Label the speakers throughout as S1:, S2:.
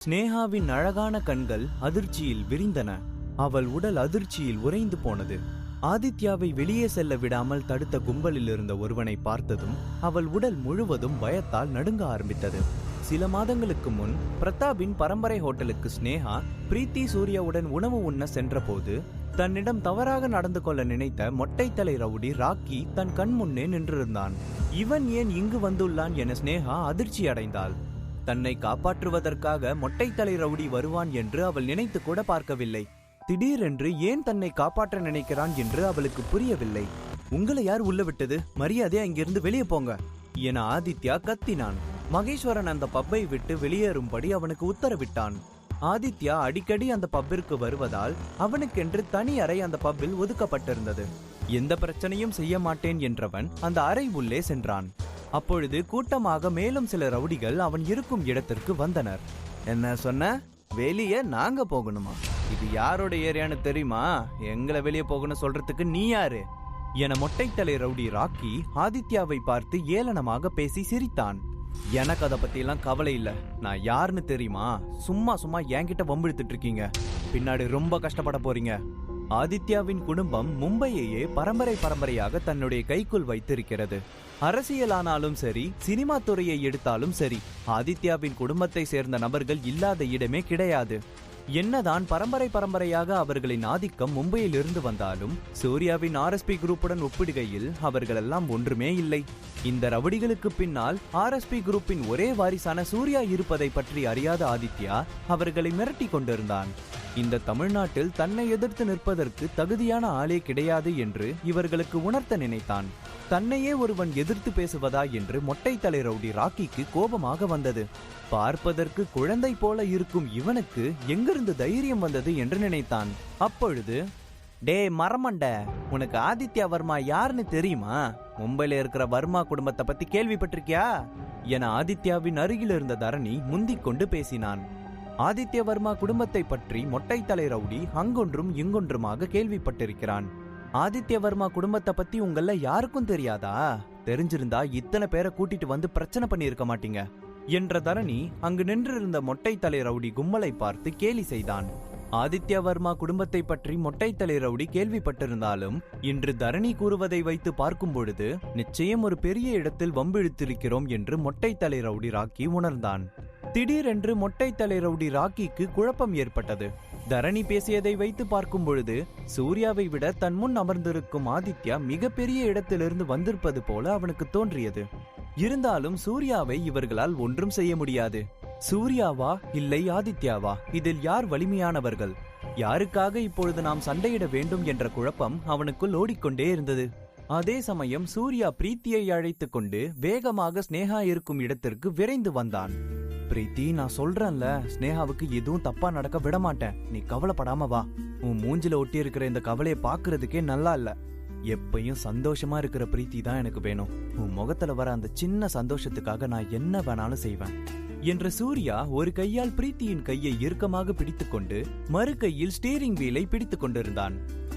S1: ஸ்னேகாவின் அழகான கண்கள் அதிர்ச்சியில் விரிந்தன. அவள் உடல் அதிர்ச்சியில் உறைந்து போனது. ஆதித்யாவை வெளியே செல்ல விடாமல் தடுத்த கும்பலில் இருந்த ஒருவனை பார்த்ததும் அவள் உடல் முழுவதும் பயத்தால் நடுங்க ஆரம்பித்தது. சில மாதங்களுக்கு முன் பிரதாபின் பரம்பரை ஹோட்டலுக்கு ஸ்னேகா பிரீத்தி சூர்யாவுடன் உணவு உண்ண சென்றபோது தன்னிடம் தவறாக நடந்து கொள்ள நினைத்த மொட்டைத்தலை ரவுடி ராக்கி தன் கண் முன்னே நின்றிருந்தான். இவன் ஏன் இங்கு வந்துள்ளான் என ஸ்னேகா அதிர்ச்சி அடைந்தாள். தன்னை காப்பாற்றுவதற்காக மொட்டைத்தலை ரவுடி வருவான் என்று அவள் நினைத்து கூட பார்க்கவில்லை. திடீரென்று ஏன் தன்னை காப்பாற்ற நினைக்கிறான் என்று அவளுக்கு புரியவில்லை. உங்களை யார் உள்ள விட்டது? மரியாதையா இங்கிருந்து வெளியே போங்க என ஆதித்யா கத்தினான். மகேஸ்வரன் அந்த பப்பை விட்டு வெளியேறும்படி அவனுக்கு உத்தரவிட்டான். ஆதித்யா அடிக்கடி அந்த பப்பிற்கு வருவதால் அவனுக்கென்று தனி அறை அந்த பப்பில் ஒதுக்கப்பட்டிருந்தது. எந்த பிரச்சனையும் செய்ய மாட்டேன் என்றவன் அந்த அறை உள்ளே சென்றான். அப்பொழுது கூட்டமாக மேலும் சில ரவுடிகள் அவன் இருக்கும் இடத்திற்கு வந்தனர். என்ன சொன்ன? வெளியே நாங்க போகணுமா? இது யாரோட ஏரியான்னு தெரியுமா? எங்களை வெளியே போகணும் சொல்றதுக்கு நீ யாரு என மொட்டைத்தலை ரவுடி ராக்கி ஆதித்யாவை பார்த்து ஏளனமாக பேசி சிரித்தான். எனக்கு அதை பத்தி எல்லாம் கவலை இல்ல. நான் யாருன்னு தெரியுமா? சும்மா என்கிட்ட வம்பிழுத்துட்டு இருக்கீங்க. பின்னாடி ரொம்ப கஷ்டப்பட போறீங்க. ஆதித்யாவின் குடும்பம் மும்பையையே பரம்பரையாக தன்னுடைய கைக்குள் வைத்திருக்கிறது. அரசியலானாலும் சரி, சினிமா துறையை எடுத்தாலும் சரி, ஆதித்யாவின் குடும்பத்தை சேர்ந்த நபர்கள் இல்லாத இடமே கிடையாது. என்னதான் பரம்பரையாக அவர்களின் ஆதிக்கம் மும்பையில் இருந்து வந்தாலும் சூர்யாவின் RSP குரூப்புடன் ஒப்பிடுகையில் அவர்களெல்லாம் ஒன்றுமே இல்லை. இந்த ரவுடிகளுக்கு பின்னால் RSP குரூப்பின் ஒரே வாரிசான சூர்யா இருப்பதை பற்றி அறியாத ஆதித்யா அவர்களை மிரட்டி கொண்டிருந்தான். இந்த தமிழ்நாட்டில் தன்னை எதிர்த்து நிற்பதற்கு தகுதியான ஆளே கிடையாது என்று இவர்களுக்கு உணர்த்த நினைத்தான். தன்னையே ஒருவன் எதிர்த்து பேசுவதா என்று மொட்டைத்தலை ரவுடி ராக்கிக்கு கோபமாக வந்தது. பார்ப்பதற்கு குழந்தை போல இருக்கும் இவனுக்கு எங்கிருந்து தைரியம் வந்தது என்று நினைத்தான். அப்பொழுது, டே மரமண்ட, உனக்கு ஆதித்யா வர்மா யாருன்னு தெரியுமா? மும்பையில இருக்கிற வர்மா குடும்பத்தை பத்தி கேள்விப்பட்டிருக்கியா என ஆதித்யாவின் அருகில் இருந்த தரணி முந்திக் கொண்டு பேசினான். ஆதித்ய வர்மா குடும்பத்தை பற்றி மொட்டைத்தலை ரவுடி அங்கொன்றும் இங்கொன்றுமாக கேள்விப்பட்டிருக்கிறான். ஆதித்ய வர்மா குடும்பத்தை பத்தி உங்கள யாருக்கும் தெரியாதா? தெரிஞ்சிருந்தா இத்தனை பேரை கூட்டிட்டு வந்து பிரச்சனை பண்ணியிருக்க மாட்டீங்க என்ற தரணி அங்கு நின்றிருந்த மொட்டைத்தலை ரவுடி கும்மலை பார்த்து கேலி செய்தான். ஆதித்ய வர்மா குடும்பத்தை பற்றி மொட்டைத்தலை ரவுடி கேள்விப்பட்டிருந்தாலும் இன்று தரணி கூறுவதை வைத்து பார்க்கும் பொழுது நிச்சயம் ஒரு பெரிய இடத்தில் வம்பிழுத்திருக்கிறோம் என்று மொட்டைத்தலை ரவுடி ராக்கி உணர்ந்தான். திடீரென்று மொட்டைத்தலை ரவுடி ராக்கிக்கு குழப்பம் ஏற்பட்டது. தரணி பேசியதை வைத்து பார்க்கும் பொழுது சூர்யாவை விட தன் முன் அமர்ந்திருக்கும் ஆதித்யா மிகப்பெரிய இடத்திலிருந்து வந்திருப்பது போல அவனுக்கு தோன்றியது. இருந்தாலும் சூர்யாவை இவர்களால் ஒன்றும் செய்ய முடியாது. சூர்யாவா இல்லை ஆதித்யாவா? இதில் யார் வலிமையானவர்கள்? யாருக்காக இப்பொழுது நாம் சண்டையிட வேண்டும் என்ற குழப்பம் அவனுக்குள் ஓடிக்கொண்டே இருந்தது. அதே சமயம் சூர்யா பிரீத்தியை அழைத்துக் கொண்டு வேகமாக ஸ்னேகா இருக்கும் இடத்திற்கு விரைந்து வந்தான். பிரீத்தி, நான் சொல்றேன்ல, ஸ்னேகாவுக்கு எதுவும் தப்பா நடக்க விட மாட்டேன். நீ கவலைப்படாம வா. உன் மூஞ்சில ஒட்டி இருக்கிற இந்த கவலையை பாக்குறதுக்கே நல்லா இல்ல. எப்பயும் சந்தோஷமா இருக்கிற பிரீத்தி தான் எனக்கு வேணும். உன் முகத்துல வர அந்த சின்ன சந்தோஷத்துக்காக நான் என்ன வேணாலும் செய்வேன் என்ற சூர்யா ஒரு கையால் பிரீத்தியின் கையை இறுக்கமாக பிடித்துக்கொண்டு மறு கையில் ஸ்டீரிங் வீலை பிடித்துக் கொண்டிருந்தான்.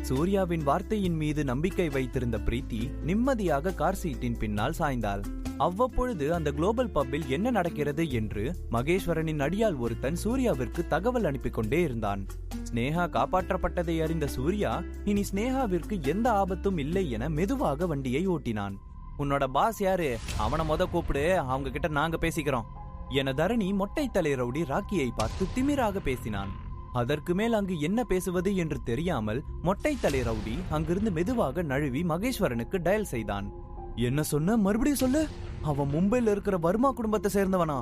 S1: சூர்யாவின் வார்த்தையின் மீது நம்பிக்கை வைத்திருந்த பிரீத்தி நிம்மதியாக கார் சீட்டின் பின்னால் சாய்ந்தாள். அவ்வப்பொழுது அந்த குளோபல் பப்பில் என்ன நடக்கிறது என்று மகேஸ்வரனின் அடியால் ஒருத்தன் சூர்யாவிற்கு தகவல் அனுப்பி கொண்டே இருந்தான். ஸ்னேகா காப்பாற்றப்பட்டதை அறிந்த சூர்யா இனி ஸ்னேகாவிற்கு எந்த ஆபத்தும் இல்லை என மெதுவாக வண்டியை ஓட்டினான். உன்னோட பாஸ் யாரு? அவனை கூப்பிடு, அவங்க கிட்ட நாங்க பேசிக்கிறோம் என தரணி மொட்டைத்தலை ரவுடி ராக்கியை பார்த்து திமிராக பேசினான். அதற்கு மேல் அங்கு என்ன பேசுவது என்று தெரியாமல் மொட்டைத்தலை ரவுடி அங்கிருந்து மெதுவாக நழுவி மகேஸ்வரனுக்கு டயல் செய்தான். என்ன சொன்ன? மறுபடியும் சொல்லு. அவன் மும்பையில் இருக்கிற வர்மா குடும்பத்தை சேர்ந்தவனா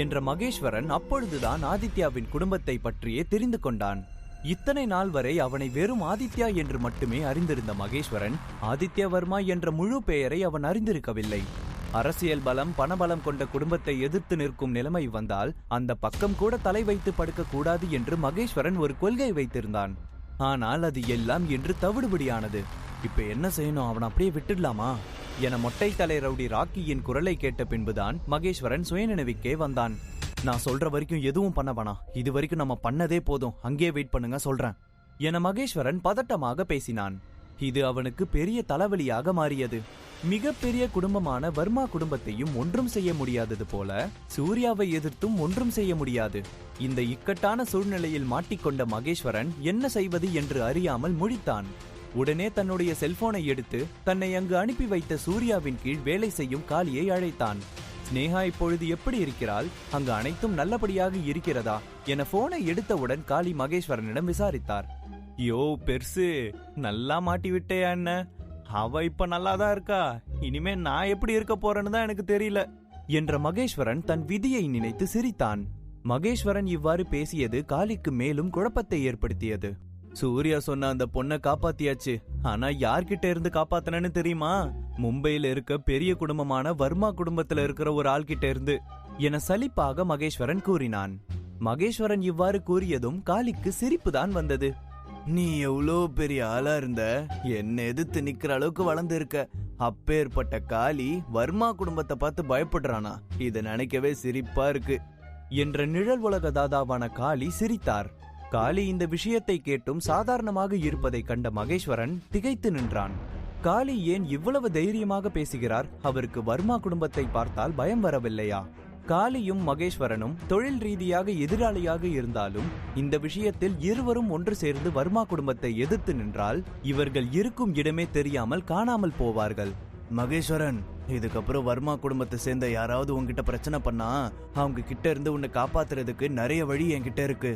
S1: என்ற மகேஸ்வரன் அப்பொழுதுதான் ஆதித்யாவின் குடும்பத்தை பற்றியே தெரிந்து கொண்டான். இத்தனை நாள் வரை அவனை வெறும் ஆதித்யா என்று மட்டுமே அறிந்திருந்த மகேஸ்வரன் ஆதித்ய வர்மா என்ற முழு பெயரை அவன் அறிந்திருக்கவில்லை. அரசியல் பலம், பணபலம் கொண்ட குடும்பத்தை எதிர்த்து நிற்கும் நிலைமை வந்தால் அந்த பக்கம் கூட தலை வைத்து படுக்க கூடாது என்று மகேஸ்வரன் ஒரு கொள்கை வைத்திருந்தான். ஆனால் அது எல்லாம் இன்று தவிடுபடியானது. இப்ப என்ன செய்யணும்? அவன் அப்படியே விட்டுடலாமா என மொட்டைத்தலை ரவுடி ராக்கியின் குரலை கேட்ட பின்புதான் மகேஸ்வரன் சுயநினைவுக்கே வந்தான். நான் சொல்ற வரைக்கும் எதுவும் பண்ண வேணாம். இது வரைக்கும் நம்ம பண்ணதே போதும். அங்கே வெயிட் பண்ணுங்க, சொல்றேன் என மகேஸ்வரன் பதட்டமாக பேசினான். இது அவனுக்கு பெரிய தலைவலியாக மாறியது. மிகப்பெரிய குடும்பமான வர்மா குடும்பத்தையும் ஒன்றும் செய்ய முடியாதது போல சூர்யாவை எதிர்த்தும் ஒன்றும் செய்ய முடியாது. இந்த இக்கட்டான சூழ்நிலையில் மாட்டிக்கொண்ட மகேஸ்வரன் என்ன செய்வது என்று அறியாமல் முழித்தான். உடனே தன்னுடைய செல்போனை எடுத்து தன்னை அங்கு அனுப்பி வைத்த சூர்யாவின் கீழ் வேலை செய்யும் காளியை அழைத்தான். ஸ்னேகா இப்பொழுது எப்படி இருக்கிறாள், அங்கு அனைத்தும் நல்லபடியாக இருக்கிறதா என போனை எடுத்தவுடன் காளி மகேஸ்வரனிடம் விசாரித்தார். யோ பெருசு, நல்லா மாட்டி விட்டேயா என்ன? அவ இப்ப நல்லாதான் இருக்கா, இனிமே நான் எப்படி இருக்க போறேன்னு தான் எனக்கு தெரியல என்ற மகேஸ்வரன் தன் விதியை நினைத்து சிரித்தான். மகேஸ்வரன் இவ்வாறு பேசியது காளிக்கு மேலும் குழப்பத்தை ஏற்படுத்தியது. சூர்யா சொன்ன அந்த பொண்ணை காப்பாத்தியாச்சு, ஆனா யார்கிட்ட இருந்து காப்பாத்தனன்னு தெரியுமா? மும்பையில இருக்க பெரிய குடும்பமான வர்மா குடும்பத்துல இருக்கிற ஒரு ஆள்கிட்ட இருந்து என சலிப்பாக மகேஸ்வரன் கூறினான். மகேஸ்வரன் இவ்வாறு கூறியதும் காளிக்கு சிரிப்பு தான் வந்தது. நீ எவ்வளோ பெரிய ஆளா இருந்த, என்ன எதிர்த்து நிக்கிற அளவுக்கு வளர்ந்து இருக்க. அப்பேற்பட்ட காளி வர்மா குடும்பத்தை பார்த்து பயப்படுறானா? இதை நினைக்கவே சிரிப்பா இருக்கு என்ற நிழல் உலக தாதாவான காளி சிரித்தார். காளி இந்த விஷயத்தை கேட்டும் சாதாரணமாக இருப்பதை கண்ட மகேஸ்வரன் திகைத்து நின்றான். காளி ஏன் இவ்வளவு தைரியமாக பேசுகிறார்? அவருக்கு வர்மா குடும்பத்தை பார்த்தால் பயம் வரவில்லையா? காளியும் மகேஸ்வரனும் தொழில் ரீதியாக எதிராளியாக இருந்தாலும் இந்த விஷயத்தில் இருவரும் ஒன்று சேர்ந்து வர்மா குடும்பத்தை எதிர்த்து நின்றால் இவர்கள் இருக்கும் இடமே தெரியாமல் காணாமல் போவார்கள். மகேஸ்வரன், இதுக்கப்புறம் வர்மா குடும்பத்தை சேர்ந்த யாராவது உன்கிட்ட பிரச்சனை பண்ணா அவங்க கிட்ட இருந்து உன்னை காப்பாத்துறதுக்கு நிறைய வழி என்கிட்ட இருக்கு.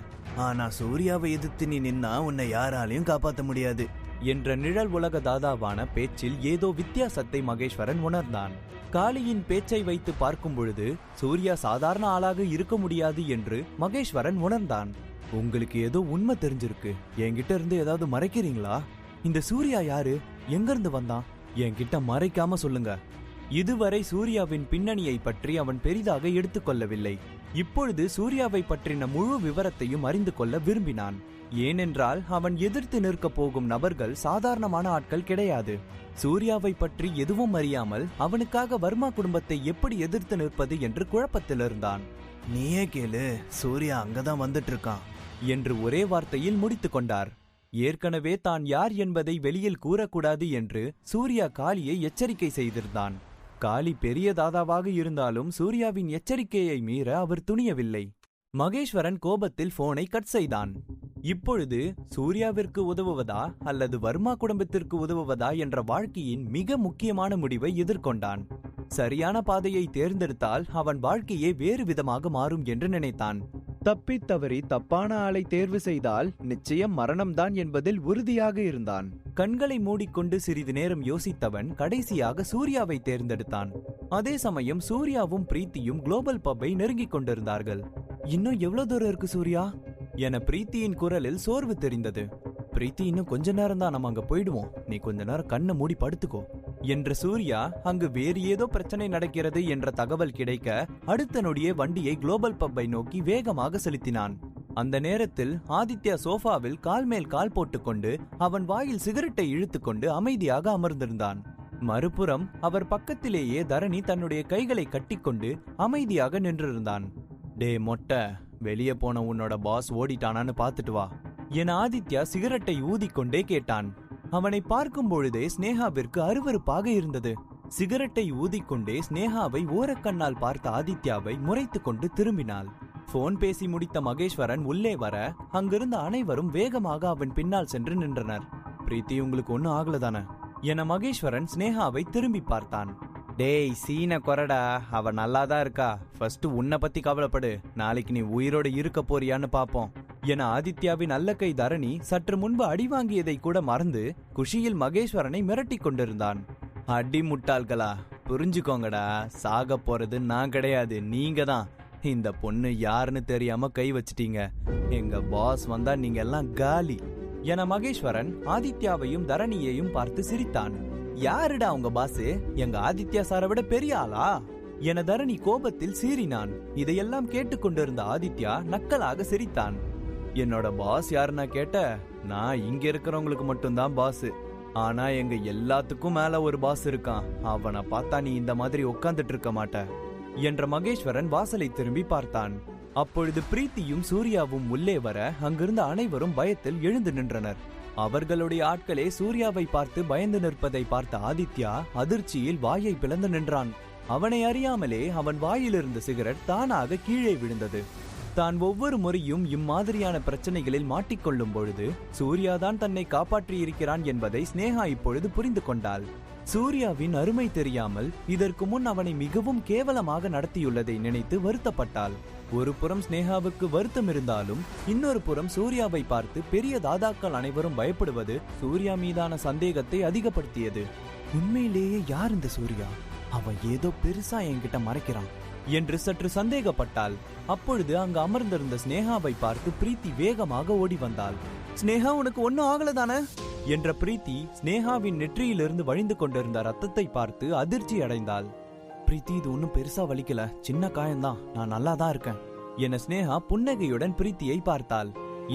S1: ஆனா சூர்யாவை எதிர்த்து நீ நின்னா உன்னை யாராலையும் காப்பாற்ற முடியாது என்ற நிழல் உலக தாதாவான பேச்சில் ஏதோ வித்தியாசத்தை மகேஸ்வரன் உணர்ந்தான். காளியின் பேச்சை வைத்து பார்க்கும் பொழுது சூர்யா சாதாரண ஆளாக இருக்க முடியாது என்று மகேஸ்வரன் உணர்ந்தான். உங்களுக்கு ஏதோ உண்மை தெரிஞ்சிருக்கு, என்கிட்ட இருந்து ஏதாவது மறைக்கிறீங்களா? இந்த சூர்யா யாரு, எங்க இருந்து வந்தான்? என்கிட்ட மறைக்காம சொல்லுங்க. இதுவரை சூர்யாவின் பின்னணியை பற்றி அவன் பெரிதாக எடுத்துக்கொள்ளவில்லை. இப்பொழுது சூர்யாவை பற்றின முழு விவரத்தையும் அறிந்து கொள்ள விரும்பினான். ஏனென்றால் அவன் எதிர்த்து நிற்க போகும் நபர்கள் சாதாரணமான ஆட்கள் கிடையாது. சூர்யாவை பற்றி எதுவும் அறியாமல் அவனுக்காக வர்மா குடும்பத்தை எப்படி எதிர்த்து நிற்பது என்று குழப்பத்தில் இருந்தான். நீயே கேளு, சூர்யா அங்கதான் வந்துட்டு இருக்கான் என்று ஒரே வார்த்தையில் முடித்து கொண்டார். ஏற்கனவே தான் யார் என்பதை வெளியில் கூறக்கூடாது என்று சூர்யா காளியை எச்சரிக்கை செய்திருந்தான். காளி பெரிய தாதாவாக இருந்தாலும் சூர்யாவின் எச்சரிக்கையை மீற அவர் துணியவில்லை. மகேஸ்வரன் கோபத்தில் போனை கட் செய்தான். இப்பொழுது சூர்யாவிற்கு உதவுவதா அல்லது வர்மா குடும்பத்திற்கு உதவுவதா என்ற வாழ்க்கையின் மிக முக்கியமான முடிவை எதிர்கொண்டான். சரியான பாதையை தேர்ந்தெடுத்தால் அவன் வாழ்க்கையே வேறு விதமாக மாறும் என்று நினைத்தான். தப்பித்தவறி தப்பான ஆளை தேர்வு செய்தால் நிச்சயம் மரணம்தான் என்பதில் உறுதியாக இருந்தான். கண்களை மூடிக்கொண்டு சிறிது நேரம் யோசித்தவன் கடைசியாக சூர்யாவை தேர்ந்தெடுத்தான். அதே சமயம் சூர்யாவும் பிரீத்தியும் குளோபல் பப்பை நெருங்கிக் கொண்டிருந்தார்கள். இன்னும் எவ்வளவு தூரம் இருக்கு சூர்யா என பிரீத்தியின் குரலில் சோர்வு தெரிந்தது. பிரீத்தி, இன்னும் கொஞ்ச நேரம் தான், நம்ம அங்க போயிடுவோம், நீ கொஞ்ச நேரம் கண்ணை மூடி படுத்துக்கோ என்ற சூர்யா அங்கு வேறு ஏதோ பிரச்சனை நடக்கிறது என்ற தகவல் கிடைக்க அடுத்த நொடியே வண்டியை குளோபல் பப்பை நோக்கி வேகமாக செலுத்தினான். அந்த நேரத்தில் ஆதித்யா சோஃபாவில் கால் மேல் கால் போட்டுக்கொண்டு அவன் வாயில் சிகரெட்டை இழுத்துக்கொண்டு அமைதியாக அமர்ந்திருந்தான். மறுபுறம் அவர் பக்கத்திலேயே தரணி தன்னுடைய கைகளை கட்டிக்கொண்டு அமைதியாக நின்றிருந்தான். டே மொட்டை, வெளியே போன உன்னோட பாஸ் ஓடிட்டானான்னு பாத்துட்டு வா என ஆதித்யா சிகரெட்டை ஊதிக்கொண்டே கேட்டான். அவனை பார்க்கும் பொழுதே ஸ்னேகாவிற்கு அருவருப்பாக இருந்தது. சிகரெட்டை ஊதிக்கொண்டே ஸ்னேகாவை ஓரக்கண்ணால் பார்த்த ஆதித்யாவை முறைத்து கொண்டு திரும்பினாள். போன் பேசி முடித்த மகேஸ்வரன் உள்ளே வர அங்கிருந்த அனைவரும் வேகமாக அவன் பின்னால் சென்று நின்றனர். பிரீத்தி, உங்களுக்கு ஒன்னும் ஆகலதானே என மகேஸ்வரன் ஸ்னேகாவை திரும்பி பார்த்தான். டேய் சீன கொரடா, அவ நல்லாதான் இருக்கா, ஃபர்ஸ்ட் உன்னை பத்தி கவலைப்படு, நாளைக்கு நீ உயிரோடு இருக்க போறியான்னு பாப்போம் என ஆதித்யாவின் அல்லக்கை தரணி சற்று முன்பு அடி வாங்கியதை கூட மறந்து குஷியில் மகேஸ்வரனை மிரட்டி கொண்டிருந்தான். அடி முட்டாள்களா, புரிஞ்சுக்கோங்கடா, சாக போறது நான் கிடையாது, நீங்க தான். இந்த பொண்ணு யாருன்னு தெரியாம கை வச்சிட்டீங்க, எங்க பாஸ் வந்தா நீங்க எல்லாம் காலி என மகேஸ்வரன் ஆதித்யாவையும் தரணியையும் பார்த்து சிரித்தான். யாருடா உங்க பாஸ், எங்க ஆதித்யா சாரை விட பெரிய ஆளா என தரணி கோபத்தில் சீறினான். இதையெல்லாம் கேட்டுக்கொண்டிருந்த ஆதித்யா நக்கலாக சிரித்தான். என்னோட பாஸ் யாருன்னா கேட்ட, நான் இங்க இருக்கிறவங்களுக்கு மட்டும்தான் பாஸ், ஆனா எங்க எல்லாத்துக்கும் மேல ஒரு பாஸ் இருக்கான், அவனை பார்த்தா நீ இந்த மாதிரி உட்கார்ந்துட்டு இருக்க மாட்ட என்ற மகேஸ்வரன் வாசலை திரும்பி பார்த்தான். அப்பொழுது பிரீத்தியும் சூர்யாவும் உள்ளே வர அங்கிருந்த அனைவரும் பயத்தில் எழுந்து நின்றனர். அவர்களுடைய ஆட்களே சூர்யாவை பார்த்து பயந்து நிற்பதை பார்த்த ஆதித்யா அதிர்ச்சியில் வாயை பிளந்து நின்றான். அவனை அறியாமலே அவன் வாயிலிருந்த சிகரெட் தானாக கீழே விழுந்தது. தான் ஒவ்வொரு முறையும் இம்மாதிரியான பிரச்சனைகளில் மாட்டிக்கொள்ளும் பொழுது சூர்யாதான் தன்னை காப்பாற்றியிருக்கிறான் என்பதை ஸ்னேகா இப்பொழுது புரிந்து கொண்டாள். சூர்யாவின் அருமை தெரியாமல் இதற்கு முன் அவனை மிகவும் கேவலமாக நடத்தியுள்ளதை நினைத்து வருத்தப்பட்டாள். ஒரு புறம் ஸ்னேகாவுக்கு வருத்தம் இருந்தாலும் இன்னொரு புறம் சூர்யாவை பார்த்து பெரிய தாதாக்கள் அனைவரும் பயப்படுவது சூர்யா மீதான சந்தேகத்தை அதிகப்படுத்தியது. உண்மையிலேயே யார் இந்த சூர்யா? அவன் ஏதோ பெருசா என்கிட்ட மறைக்கிறான் என்று சற்று சந்தேகப்பட்டாள். அப்பொழுது அங்கு அமர்ந்திருந்த ஸ்னேகாவை பார்த்து பிரீத்தி வேகமாக ஓடி வந்தாள். ஸ்னேகா, உனக்கு ஒன்னும் ஆகலதானே என்ற பிரீத்தி ஸ்னேகாவின் நெற்றியிலிருந்து வழிந்து கொண்டிருந்த ரத்தத்தை பார்த்து அதிர்ச்சி அடைந்தாள். பிரீத்தி, இது ஒன்னும் பெருசா வலிக்கல, சின்ன காயம்தான், நான் நல்லா தான் இருக்கேன் என ஸ்னேகா புன்னகையுடன் பிரீத்தியை பார்த்தாள்.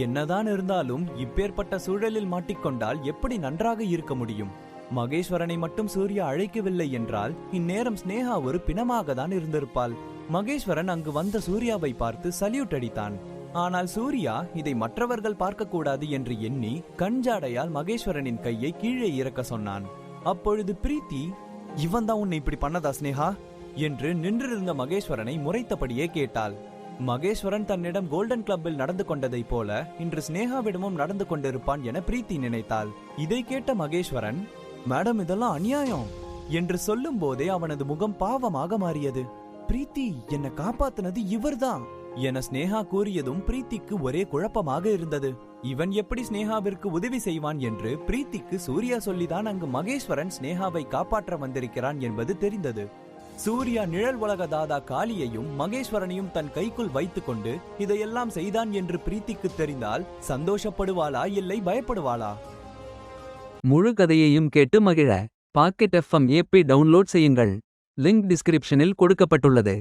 S1: என்னதான் இருந்தாலும் இப்பேற்பட்ட சூழலில் மாட்டிக்கொண்டால் எப்படி நன்றாக இருக்க முடியும்? மகேஸ்வரனை மட்டும் சூர்யா அழைக்கவில்லை என்றால் இந்நேரம் ஸ்னேகா ஒரு பிணமாக தான் இருந்திருப்பாள். மகேஸ்வரன் அங்கு வந்த சூர்யாவை பார்த்து சல்யூட் அடித்தான். ஆனால் சூர்யா இதை மற்றவர்கள் பார்க்க கூடாது என்று எண்ணி கஞ்சாடையால் மகேஸ்வரனின் கையை கீழே இறக்க சொன்னான். அப்பொழுது பிரீத்தி, இவன் தான் உன்னை இப்படி பண்ணதா ஸ்னேகா என்று நின்றிருந்த மகேஸ்வரனை முறைத்தபடியே கேட்டாள். மகேஸ்வரன் தன்னிடம் கோல்டன் கிளப்பில் நடந்து கொண்டதை போல இன்று ஸ்னேகாவிடமும் நடந்து கொண்டிருப்பான் என பிரீத்தி நினைத்தாள். இதை கேட்ட மகேஸ்வரன், மேடம், இதெல்லாம் அநியாயம் என்று சொல்லும் போதே அவனது முகம் பாவமாக மாறியது. பிரீத்தி, என்னை காப்பாத்தினது இவர்தான் என ஸ்னேகா கூறியதும் பிரீத்திக்கு ஒரே குழப்பமாக இருந்தது. இவன் எப்படி ஸ்னேகாவிற்கு உதவி செய்வான் என்று பிரீத்திக்கு சூர்யா சொல்லிதான் அங்கு மகேஸ்வரன் ஸ்னேகாவை காப்பாற்ற வந்திருக்கிறான் என்பது தெரிந்தது. சூர்யா நிழல் உலக தாதா காளியையும் மகேஸ்வரனையும் தன் கைக்குள் வைத்துக் கொண்டு இதையெல்லாம் செய்தான் என்று பிரீத்திக்கு தெரிந்தால் சந்தோஷப்படுவாளா இல்லை பயப்படுவாளா?
S2: முழு கதையையும் கேட்டு மகிழ பாக்கெட் FM ஆப்பை டவுன்லோட் செய்யுங்கள். லிங்க் டிஸ்கிரிப்ஷனில் கொடுக்கப்பட்டுள்ளது.